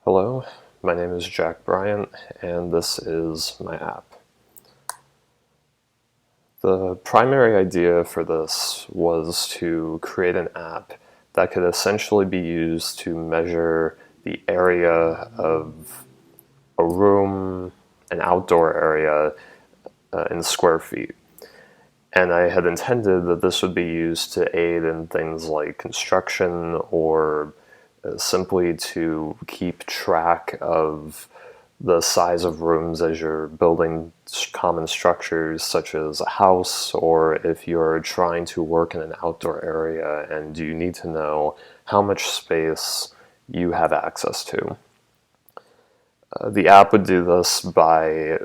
Hello, my name is Jack Bryant, and this is my app. The primary idea for this was to create an app that could essentially be used to measure the area of a room, an outdoor area, in square feet. And I had intended that this would be used to aid in things like construction or simply to keep track of the size of rooms as you're building common structures such as a house, or if you're trying to work in an outdoor area and you need to know how much space you have access to. The app would do this by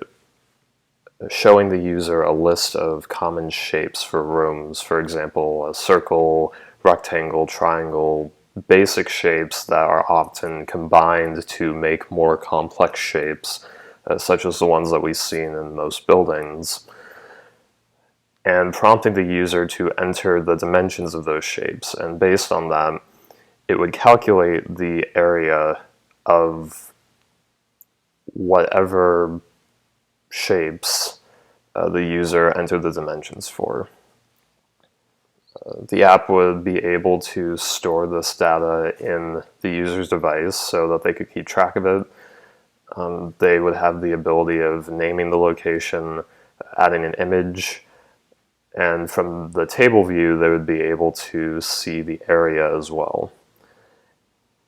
showing the user a list of common shapes for rooms, for example, a circle, rectangle, triangle, basic shapes that are often combined to make more complex shapes, such as the ones that we've seen in most buildings, and prompting the user to enter the dimensions of those shapes. And based on that, it would calculate the area of whatever shapes the user entered the dimensions for. The app would be able to store this data in the user's device so that they could keep track of it. They would have the ability of naming the location, adding an image, and from the table view they would be able to see the area as well.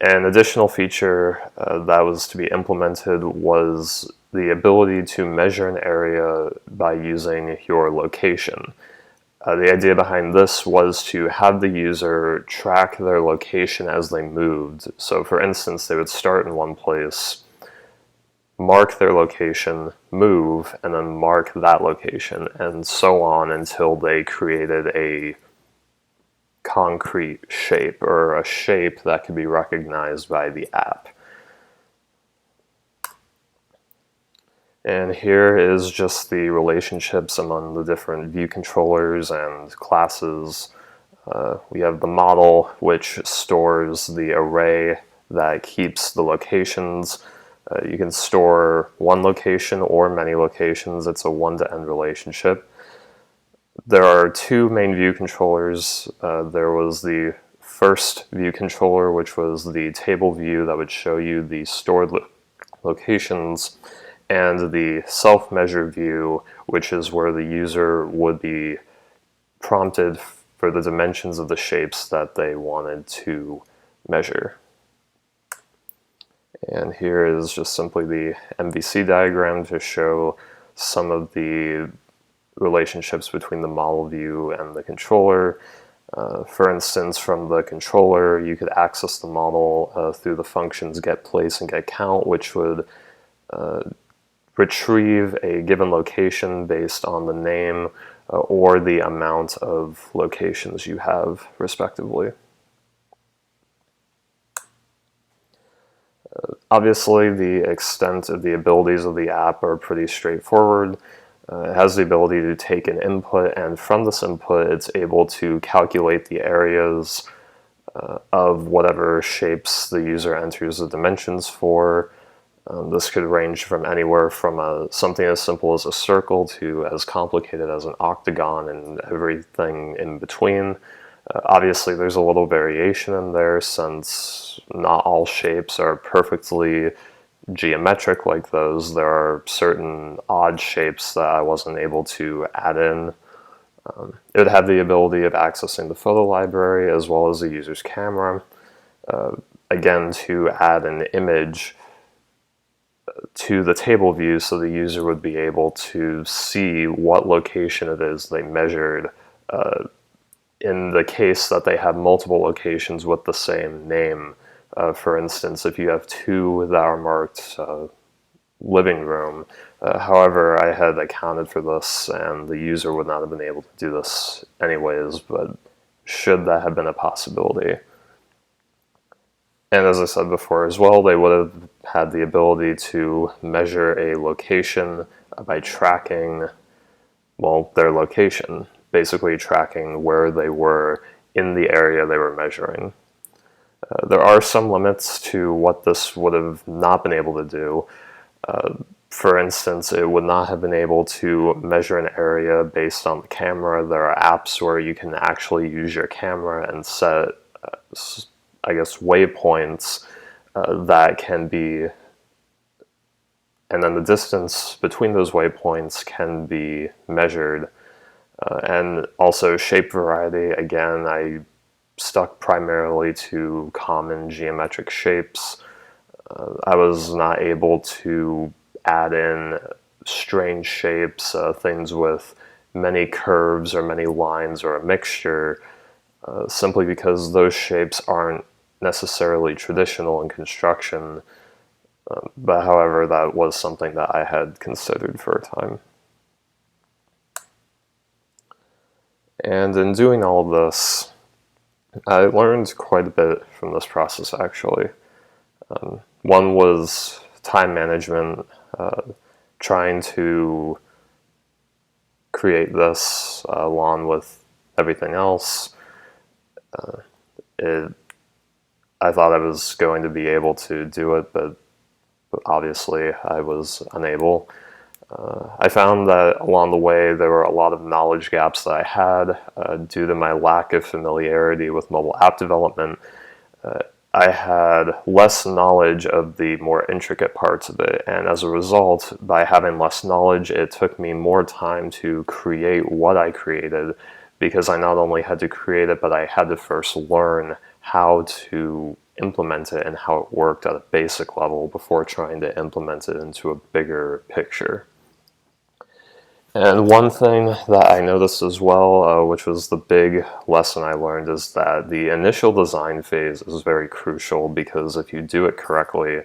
An additional feature that was to be implemented was the ability to measure an area by using your location. The idea behind this was to have the user track their location as they moved. So for instance, they would start in one place, mark their location, move, and then mark that location, and so on until they created a concrete shape, or a shape that could be recognized by the app. And here is just the relationships among the different view controllers and classes. We have the model, which stores the array that keeps the locations. You can store one location or many locations. It's a one-to-end relationship. There are two main view controllers. There was the first view controller, which was the table view that would show you the stored locations, and the self-measure view, which is where the user would be prompted for the dimensions of the shapes that they wanted to measure. And here is just simply the MVC diagram to show some of the relationships between the model view and the controller. For instance, from the controller, you could access the model through the functions getPlace and getCount, which would retrieve a given location based on the name or the amount of locations you have, respectively. Obviously, the extent of the abilities of the app are pretty straightforward. It has the ability to take an input, and from this input it's able to calculate the areas of whatever shapes the user enters the dimensions for. This could range from anywhere from something as simple as a circle to as complicated as an octagon and everything in between. Obviously, there's a little variation in there since not all shapes are perfectly geometric like those. There are certain odd shapes that I wasn't able to add in. It would have the ability of accessing the photo library as well as the user's camera. Again, to add an image to the table view so the user would be able to see what location it is they measured in the case that they have multiple locations with the same name. For instance, if you have two that are marked living room, however, I had accounted for this and the user would not have been able to do this anyways, but should that have been a possibility. And as I said before as well, they would have had the ability to measure a location by tracking, well, their location, basically tracking where they were in the area they were measuring. There are some limits to what this would have not been able to do. For instance, it would not have been able to measure an area based on the camera. There are apps where you can actually use your camera and set, I guess, waypoints that can be, and then the distance between those waypoints can be measured. And also shape variety, again, I stuck primarily to common geometric shapes. I was not able to add in strange shapes, things with many curves or many lines or a mixture, simply because those shapes aren't necessarily traditional in construction. But however, that was something that I had considered for a time. And in doing all this, I learned quite a bit from this process, actually. One was time management, trying to create this along with everything else. I thought I was going to be able to do it, but obviously I was unable. I found that along the way there were a lot of knowledge gaps that I had due to my lack of familiarity with mobile app development. I had less knowledge of the more intricate parts of it, and as a result, by having less knowledge, it took me more time to create what I created, because I not only had to create it, but I had to first learn how to implement it and how it worked at a basic level before trying to implement it into a bigger picture. And one thing that I noticed as well, which was the big lesson I learned, is that the initial design phase is very crucial, because if you do it correctly,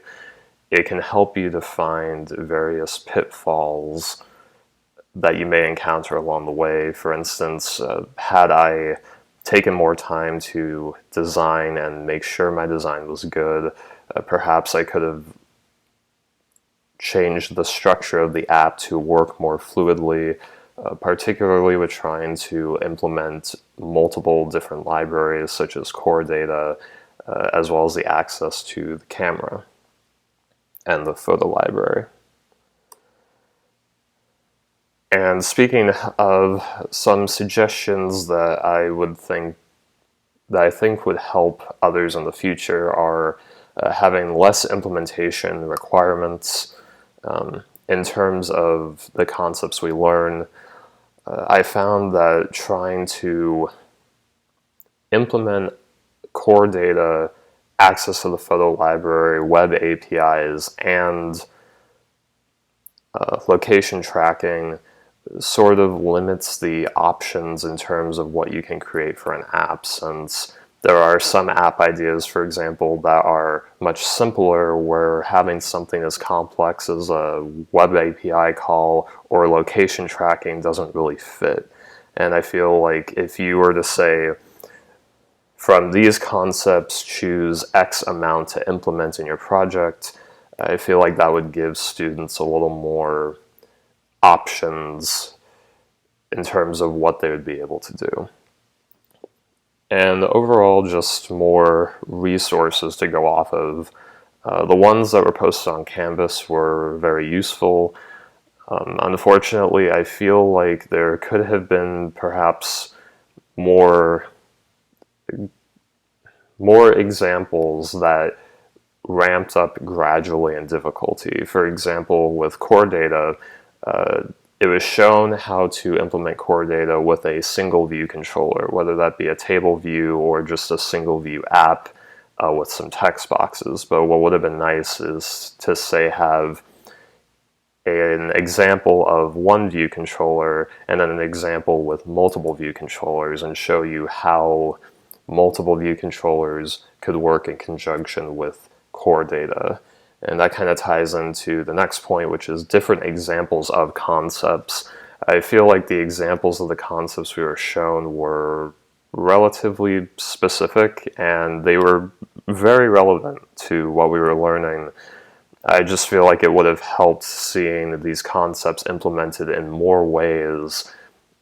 it can help you to find various pitfalls that you may encounter along the way. For instance, had I taken more time to design and make sure my design was good, perhaps I could have changed the structure of the app to work more fluidly, particularly with trying to implement multiple different libraries such as core data, as well as the access to the camera and the photo library. And speaking of some suggestions that I think would help others in the future are having less implementation requirements. In terms of the concepts we learn, I found that trying to implement core data, access to the photo library, web APIs, and location tracking sort of limits the options in terms of what you can create for an app, since there are some app ideas, for example, that are much simpler, where having something as complex as a web API call or location tracking doesn't really fit. And I feel like if you were to say, from these concepts, choose X amount to implement in your project, I feel like that would give students a little more options in terms of what they would be able to do. And overall, just more resources to go off of. The ones that were posted on Canvas were very useful. Unfortunately, I feel like there could have been perhaps more examples that ramped up gradually in difficulty. For example, with core data, it was shown how to implement core data with a single view controller, whether that be a table view or just a single view app with some text boxes. But what would have been nice is to, say, have an example of one view controller and then an example with multiple view controllers, and show you how multiple view controllers could work in conjunction with core data. And that kind of ties into the next point, which is different examples of concepts. I feel like the examples of the concepts we were shown were relatively specific, and they were very relevant to what we were learning. I just feel like it would have helped seeing these concepts implemented in more ways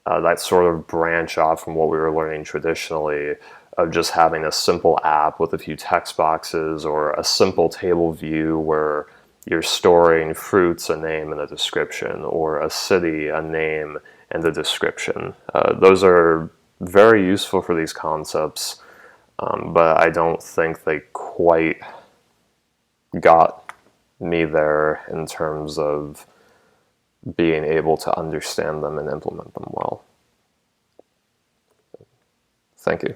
that sort of branch off from what we were learning traditionally, of just having a simple app with a few text boxes, or a simple table view where you're storing fruits, a name, and a description, or a city, a name, and a description. Those are very useful for these concepts, but I don't think they quite got me there in terms of being able to understand them and implement them well. Thank you.